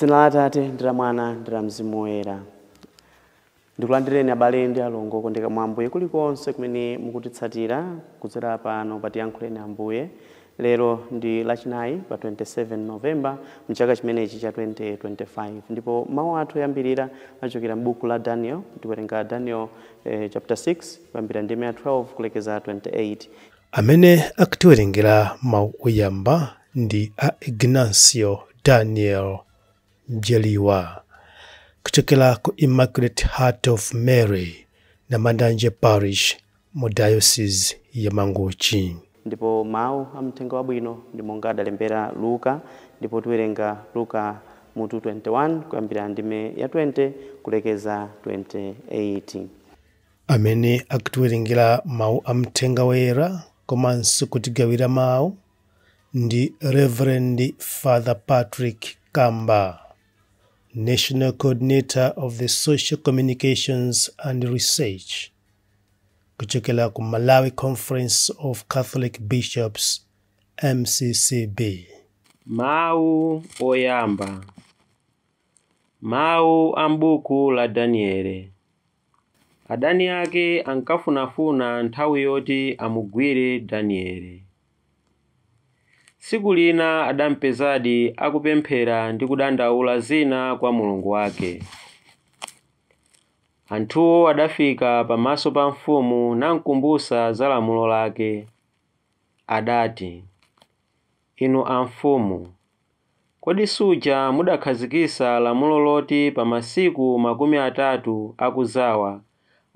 M'dzina la Atate ndi la Mwana ndi la Mzimu Woyera. Ndikulandireni abale ndi alongo okondeka mwa Ambuye kulikonse kumene mukutitsatira kudzera pano pa Tiyankhuleni Ambuye. Lero ndi lachinayi pa 27 Novemba mchaka chimenechi cha 2025. Ndipo mawu athu oyambirira achokera m'buku la Daniel. Tikuwerenga Daniel chapter 6 kuyambira ndime ya 12 kulekeza 28. Amene akutiwerengera mawu oyamba ndi a Ignacio Daniel Mjeliwa kuchokera ku Immaculate Heart of Mary na Mandanje Parish mu Diocese ya Mangochi. Ndipo mawu amthenga wabwino ndi monga adalembera Luka, ndipo tiwerenga Luka mutu 21 kuyambira ndime ya 20 kulekeza 28. Amene akutiwerengera mawu amthenga woyera komanso kutigawira mawu ndi Reverend Father Patrick Kamba, National Coordinator of the Social Communications and Research, kuchokera ku Malawi Conference of Catholic Bishops, MCCB. Mawu oyamba. Mawu ambuku la Daniele. Adani ake ankafunafuna nthawi yoti amugwire Daniele. Tsiku lina adampezadi akupemphera ndi kudandaula zina kwa Mulungu wake. Anthuwo adafika pamaso pa mfumu namkumbusa za lamulo lake. Adati, inu amfumu, kodi suja mudakhazikisa lamulo loti pa masiku 30 akuzawa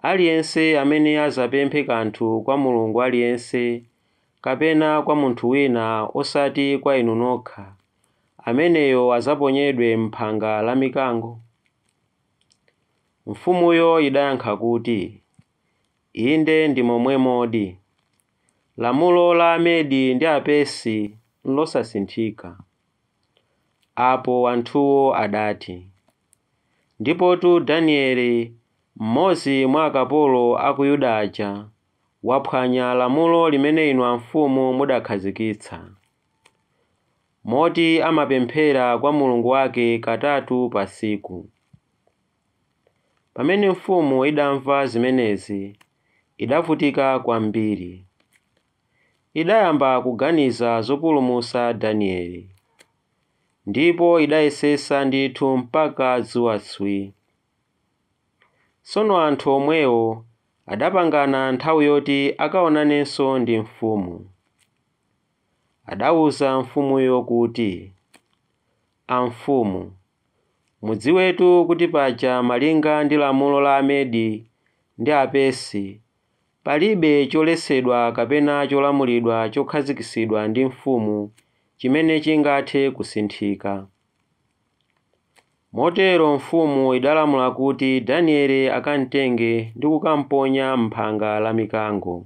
aliyense amene azapemphe kanthu kwa Mulungu aliyense kapena kwa munthu wina osati kwa inu nokha, ameneyo azaponyedwe m'phanga la mikango? Mfumuyo idayankha kuti, inde ndi momwemodi. Lamulo la Amedi ndi Apesi losasinthika. Apo anthuwo adati, ndipotu Danieli, mmodzi mwa akapolo a ku Yuda aja, waphwanya lamulo limene inu amfumu mudakhazikitsa, moti amapemphera kwa Mulungu wake katatu pa tsiku. Pamene mfumu idamva zimenezi, idavutika kwambiri. Idayamba kuganiza zopulumutsa Danieli, ndipo idayesesa ndithu mpaka dzuwatswi. Tsono anthu omwewo adapangana nthawi yoti akaonanenso ndi mfumu. Adawuza mfumuyo kuti, amfumu, mudziwetu kuti paja malinga ndi lamulo la Amedi ndi Apesi palibe choletsedwa kapena cholamulidwa chokhazikisidwa ndi mfumu chimene chingathe kusinthika. Motero mfumu idalamula kuti Danieli akamtenge ndi kukamponya m'phanga la mikango.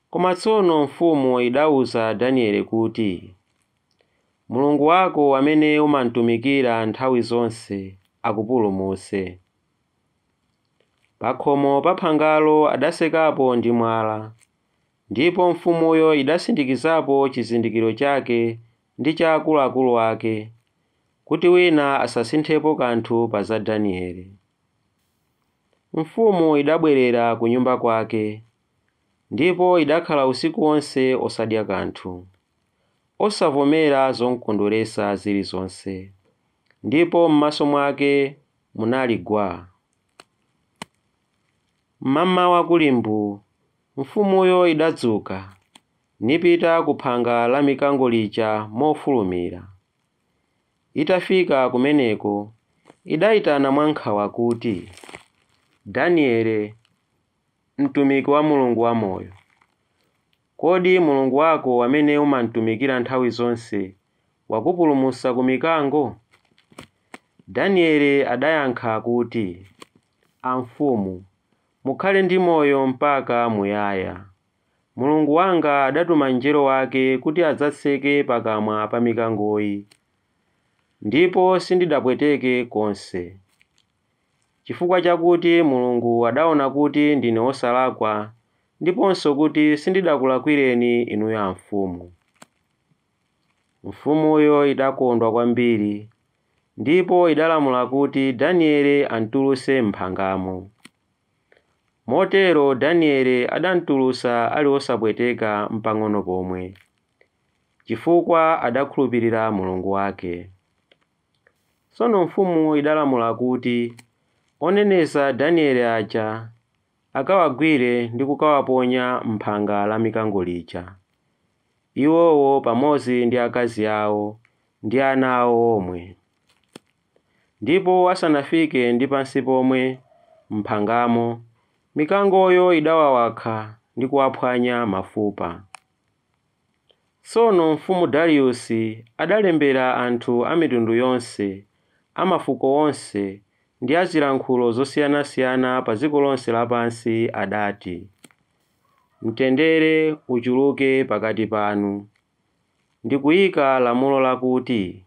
Koma tsono mfumu idawuza Danieli kuti, Mulungu wako amene umamtumikira nthawi zonse akupulumutse. Pakhomo pa phangalo adasekapo ndi mwala, ndipo mfumuyo idasindikizapo chizindikiro chake ndi cha akuluakulu ake, kuti wina asasinthepo kanthu pa za Danieli. Mfumu idabwerera ku nyumba kwake, ndipo idakhala usiku wonse osadya kanthu, osavomera zomukondweretsa zilizonse, ndipo m'maso mwake munali gwaa. Mmamawa kulimbu, mfumuyo idadzuka nipita ku phanga la mikango lija mofulumira. Itafika kumeneko, idayitana mwankhawa kuti, Danieli, mtumiki wa Mulungu wamoyo, kodi Mulungu wako amene umamtumikira nthawi zonse wakupulumutsa ku mikango? Danieli adayankha kuti, amfumu, mukhale ndi moyo mpaka muyaya. Mulungu wanga adatuma mngelo wake kuti adzatseke pakamwa pa mikangoyi, ndipo sindidapweteke konse. Chifukwa chakuti Mulungu adaona kuti ndine wosalakwa, ndiponso kuti sindidakulakwireni inuyo amfumu. Mfumuyo idakondwa kwambiri ndipo idalamula kuti Danieli amtulutse m'mphangamo. Motero Danieli adamtulutsa ali wosapweteka mpang'ono pomwe, chifukwa adakhulupirira Mulungu wake. Tsono mfumu idalamula kuti oneneza Danieli aja akawagwire ndi kukawaponya m'phanga la mikango lija, iwowo pamodzi ndi akazi awo ndi ana awo omwe. Ndipo asanafike ndi pansi pomwe m'phangamo, mikangoyo idawawakha ndi kuwaphwanya mafupa. Tsono mfumu Dariyusi adalembera anthu a mitundu yonse, a mafuko onse ndi azilankhulo zosiyanasiyana pa dziko lonse lapansi adati, mtendere uchuluke pakati panu, ndi kuyika lamulo lakuti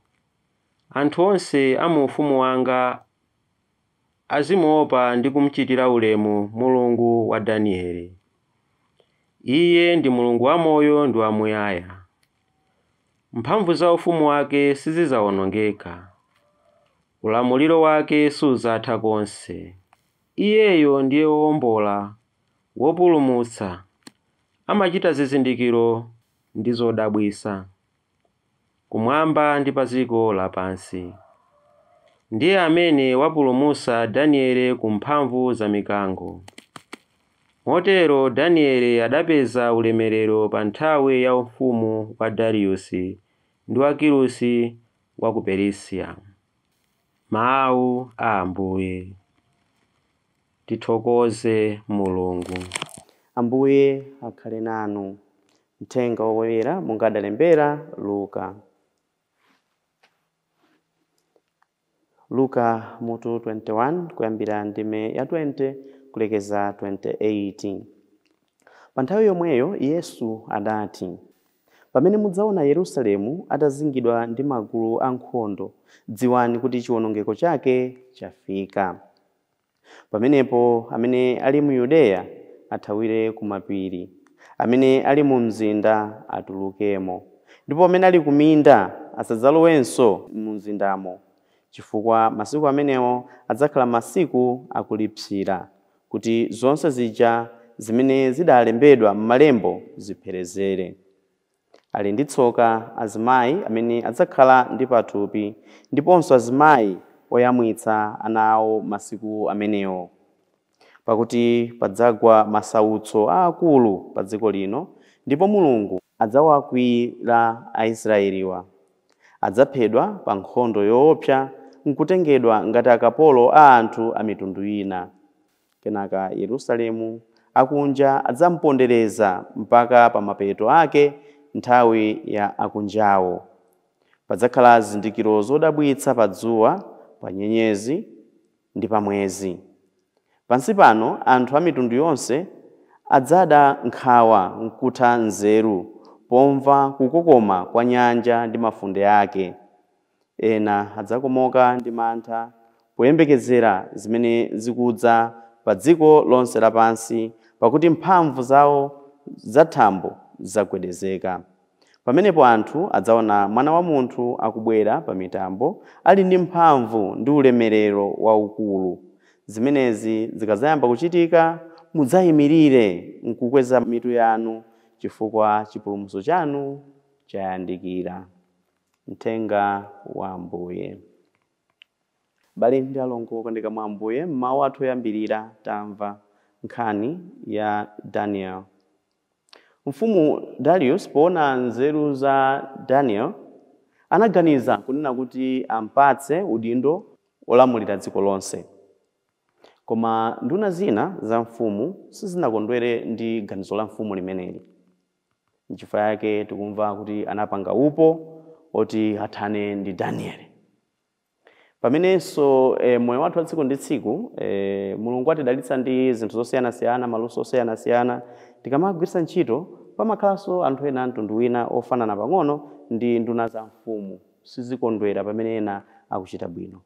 anthu onse a mu ufumu wanga azimuopa ndi kumuchitira ulemu Mulungu wa Danieli. Iye ndi Mulungu wamoyo ndi wamuyaya. Mphamvu za ufumu wake sizidzawonongeka, ulamuliro wake sudzatha konse. Iyeyo ndiye wowombola, wopulumutsa, amachita zizindikiro ndi zodabwitsa kumwamba ndi pa dziko lapansi. Ndiye amene wapulumutsa Danieli ku mphamvu za mikango. Motero Danieli adapeza ulemerero pa nthawi ya ufumu wa Dariyusi ndi wa Kirusi wa ku Perisia. Mawu a Ambuye. Tithokoze Mulungu. Ambuye akhale nanu. Mthenga woyera monga adalembera Luka. Luka mutu 21 kuyambira ndime ya 20 kulekeza 28. Pa nthawi yomweyo Yesu adati, pamene mudzaona Yerusalemu atazingidwa ndi magulu ankhondo, dziwani kuti chiwonongeko chake chafika. Pamenepo amene ali mu Yudeya athawire ku mapiri, amene ali mu mzinda atulukemo, ndipo amene ali ku minda asadzalowenso mu mzindamo, chifukwa masiku amenewo adzakhala masiku akulipsira, kuti zonse zija zimene zidalembedwa m'malembo zipherezere. Ali ndi tsoka azimayi amene adzakhala ndi pathupi, ndiponso azimayi oyamwitsa ana awo masiku amenewo. Pakuti padzagwa masautso aakulu pa dziko lino, ndipo Mulungu adzawakwiyira Aisraeliwa. Adzaphedwa pa nkhondo yoopsa, nkutengedwa ngati akapolo a anthu a mitundu ina. Kenaka Yerusalemu akunja adzampondereza mpaka pa mapeto ake nthawi ya akunjawo. Padzakhala zizindikiro zodabwitsa pa dzuwa, pa nyenyezi ndi pa mwezi. Pansi pano anthu a mitundu yonse adzada nkhawa nkutha nzeru pomva kukokoma kwa nyanja ndi mafunde ake. Ena adzakomoka ndi mantha poyembekezera zimene zikudza pa dziko lonse lapansi, pakuti mphamvu zawo zathambo zagwedezeka. Pamenepo anthu adzaona Mwana wa Munthu akubwera pa mitambo, ali ndi mphamvu ndi ulemerero waukulu. Zimenezi zikadzayamba kuchitika, mudzayimirire nkukweza mitu yanu, chifukwa chipulumutso chanu chayandikira. Mthenga wa Ambuye. Bale ndi alongo okondeka mwa Ambuye, m'mawu athu oyambirira tamva nkhani ya Daniel. Mfumu Darius poona nzeru za Daniel anaganiza kunena kuti ampatse udindo olamulira dziko lonse. Koma nduna zina za mfumu sizinakondwere ndi ganizo la mfumu limeneli. N'chifukwa yake tikumva kuti anapanga upo oti athane ndi Daniel. Pamenenso moyo wathu wa tsiku ndi tsiku, Mulungu atidalitsa ndi zinthu zosiyanasiyana, maluso osiyanasiyana, tikamagwiritsa ntchito pamakhalanso anthu ena mtundu wina ofanana pang'ono ndi nduna za mfumu sizikondwera pamene ena akuchita bwino.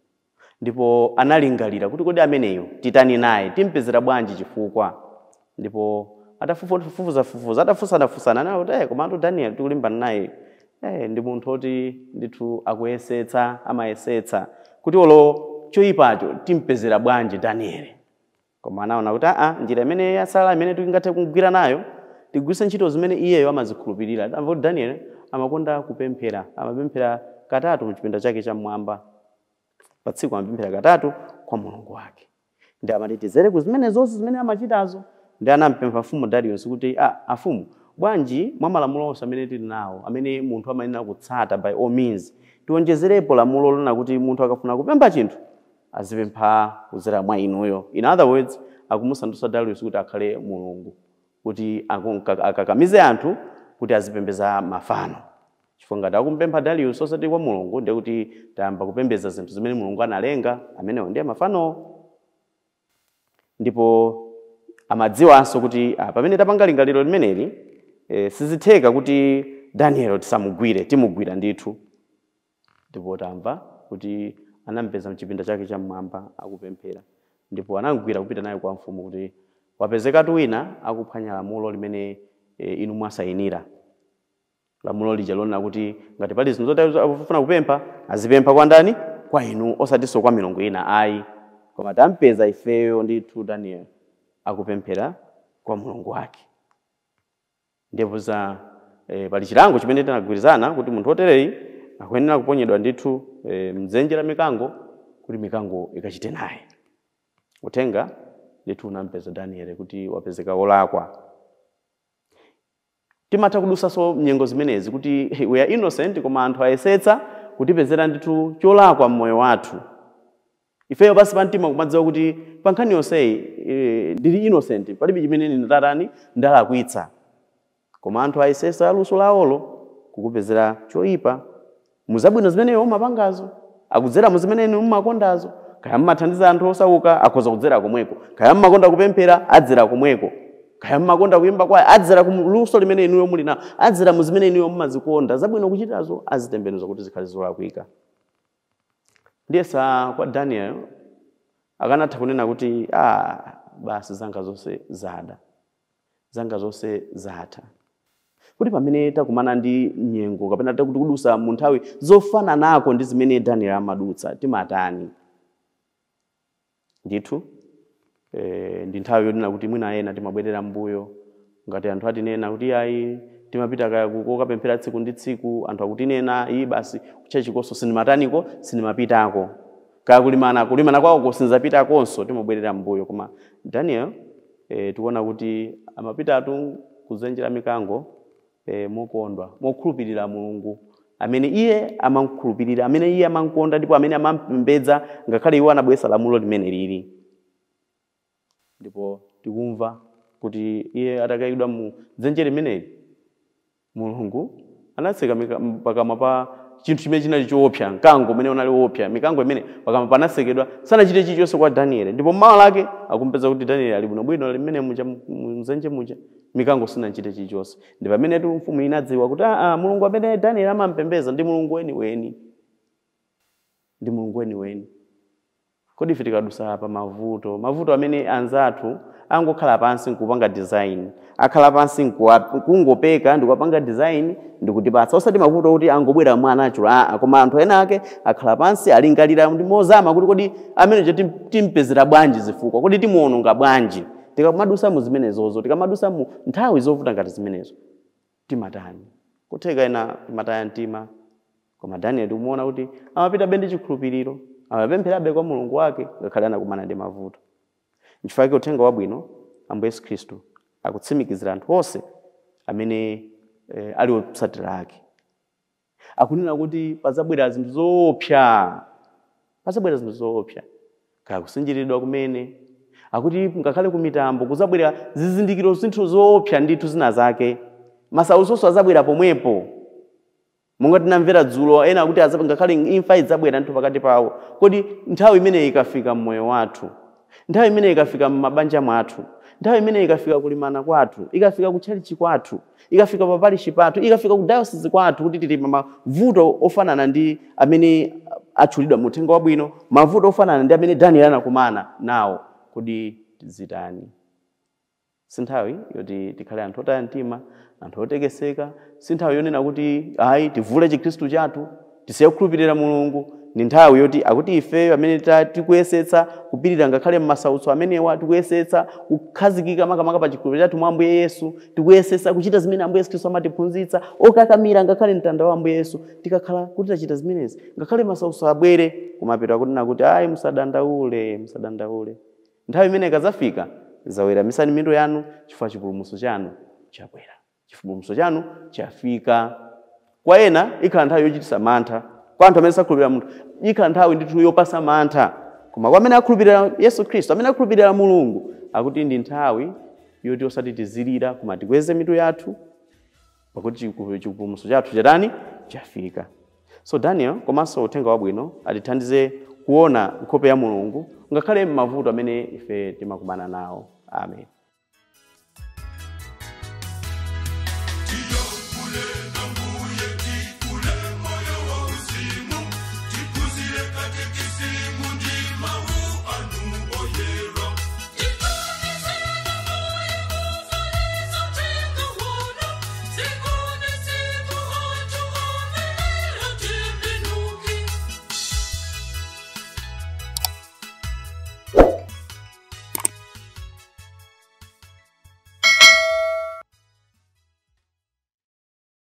Ndipo analingalira kuti kodi ameneyo titani naye, timpezera bwanji chifukwa. Ndipo atafufuza atafunsana naye kuti koma anthu Daniel tikulimbana naye ndi munthu oti ndithu akuyesetsa, amayesetsa kuti olo choyipacho timpezera bwanji Danieli. Koma anaona kuti njira imene yasala imene tingathe kugwira nayo tigwiritse ntchito zimene iyeyo amazikhulupirira. Tamva kuti Danieli amakonda kupemphera, amapemphera katatu mu chipinda chake chamwamba. Pa tsiku amapemphera katatu kwa Mulungu wake. Ndi amatitizere ku zimene zonse zimene amachitazo. Ndi anampempha mfumu Darius kuti afumu bwanji mwa malamulo onse amene tili nawo amene munthu amayenera kutsata by all means tionjezerepo lamulo lona kuti munthu akafuna kupempha chinthu azipempha kudzera mwa inuyo. In other words, akumusandutsa Darius kuti akhale mulungu, kuti akakamize anthu kuti azipembeza mafano. Chifukwa ngati akumpempha Darius osati kwa mulungu ndiye kuti tayamba kupembeza zinthu zimene mulungu analenga, amenewo ndiye mafano. Ndipo amadziwanso kuti pamene tapanga lingaliro limeneli sizitheka kuti Daniel tisamugwire, timugwira ndithu. Ndipo tamva kuti anampeza mchipinda chake chamwamba akupemphera. Ndipo anamugwira kupita naye kwa mfumu kuti wapezekatu wina akuphwanya lamulo limene inu mwasayinira. Lamulo lija lona kuti ngati pali zinthu zoti akufuna kupempha azipempha kwa ndani? Kwa inu, osatinso kwa milungu ina ayi. Koma tampeza ifeyo ndithu Daniel akupemphera kwa mulungu wake. Ndipo za pali chilango chimene tinagwirizana kuti munthu otereyi akuyenera kuponyedwa ndithu mdzenje la mikango kuti mikango ikachite naye. Utenga ndithu unampeza Daniel kuti wapezeka wolakwa. Timatha kudusaso nyengo zimenezi kuti we are innocent koma anthu ayesetsa kutipezera ndithu cholakwa mmoyo wathu. Ifeyo basi pamtima kumadziwa kuti pankhani yonseyi ndili innocent, palibe chimene ndinatani ndalakwitsa. Koma anthu ayesetsa luso lawolo kukupezera choyipa. Muzabwino zimeneyo mumapangazo, akudzera mu zimene inu mumakondazo. Kaya mmathandiza anthu osauka akhoza kudzera komweko. Kaya mmakonda kupemphera adzera komweko. Kaya mmakonda kuyimba kwa adzera ku luso limene inuyo muli nawo, adzera mu zimene inuyo mumazikonda. Zabwino kuchitazo azitembenuza kuti zikhale zolakwika. Ndiyesa kwa Daniel akanatha kunena kuti basi zanga zonse zada, zanga zonse zatha. Kuti pamene takumana ndi nyengo kapena takudusa mu nthawi zofana nako ndi zimene Daniel amadutsa timatani? Ndithu ndi nthawi yonena kuti mwina ena timabwerera mbuyo, ngati anthu atinena kuti ayi timapita kaya kokapemphera tsiku ndi tsiku, anthu akutinena iyi basi kuchachikoso sinimataniko sinimapitako, kaya kulimana kwako sinzapitakonso timabwerera mbuyo. Koma Daniel tikuona kuti amapitatu kuzenjera mikango mokondwa, mokhulupirira Mulungu amene iye amakhulupirira, amene iye amankonda ndipo amene amampembedza ngakhale iwo anabwesa lamulo limene lili. Ndipo tikumva kuti iye atakayikidwa mu dzenje limeneli Mulungu anatseka pakamwa pa chinthu chimene chinali choopsa, mkango umene unali woopsa. Mikango imene pakamwa panasekedwa sanachite chilichonse kwa Daniel. Ndipo mmawa lake akumpeza kuti Daniel ali bwinobwino limene mdzenje muja mikango sinachite chilichonse. Ndi pamene tu mfumu inadziwa kuti Mulungu amene Daniel amampembeza ndi Mulungu weniweni, ndi Mulungu weniweni. Kodi ife tikadusa pa mavuto amene anzathu angokhala pansi nkupanga design, akhala pansi nkungopeka ndikupanga design ndikutipatsa, osati mavuto kuti angobwera mwa natural. Koma anthu ena ake akhala pansi alingalira ndi mozama kuti kodi amene timpezera bwanji zifukwa, kodi timuononga bwanji. Tikamadusa mu zimenezozo, tikamadusa mu nthawi zovuta ngati zimenezo timatani? Kutheka ena timataya mtima. Koma Daniel tumuona kuti amapita bendi chikhulupiriro, amapempherabe kwa Mulungu wake ngakhale anakumana ndi mavuto. N'chifukwa chake uthenga wabwino Ambuye Yesu Khristu akutsimikizira anthu onse amene ali otsatira ake. Akunena kuti pazabwera zinthu zoopsa, pazabwera zinthu zoopsa, kaya kusinjiridwa kumene. Akuti ngakhale ku mitambo kuzabwera zizindikiro zinthu zoopsa ndithu zina zake. Masautso azabwera pomwepo. Monga tinamvera dzulo ena akuti ngakhale imfa idzabwera ndithu pakati pawo. Kodi nthawi imene ikafika mmoyo wathu, nthawi imene ikafika m'mabanja mwathu, nthawi imene ikafika kulimana kwathu, ikafika ku chalichi kwathu, ikafika pa parishi pathu, ikafika ku diocese kwathu, kuti tili mavuto ofanana ndi amene atchulidwa mu uthenga wabwino, mavuto ofanana ndi amene Daniel anakumana nawo, kodi tizitani? Sinthawi yoti tikhale anthu otaya mtima, anthu otekeseka. Sinthawi yonena kuti ayi tivule chikhristu chathu, tisiye kukhulupirira Mulungu, ndi nthawi yoti akuti ifeyo amene tikuyesetsa kupirira ngakhale m'masautso amenewa, tikuyesetsa kukhazikika makamaka pa chikhulupiriro chathu mwa Ambuye Yesu, tikuyesetsa kuchita zimene Ambuye Yesu Khristu amatiphunzitsa, okakamira ngakhale mtanda wa Ambuye Yesu, tikakhala kuti tachita zimenezi ngakhale masautso abwere kumapeto akunena kuti ayi musadandaule, musadandaule. Nthawi imene ikadzafika zaweramitsa mitu yanu chifukwa chipulumutso chanu chabwera, chipulumutso chanu chafika. Kwa ena ikhala nthawi yochititsa mantha, kwa anthu amene sakhulupirira munthu ikhala nthawi ndithu yopatsa mantha, koma kwa amene akhulupirira Yesu Khristu, amene akhulupirira Mulungu, akuti ndi nthawi yoti osati tizilira koma tikweze mitu yathu pakuti chipulumutso chathu chatani chafika. So Daniel komanso uthenga wabwino atithandize kuona nkhope ya Mulungu ngakhale m'mavuto amene ife timakumana nawo. Amen.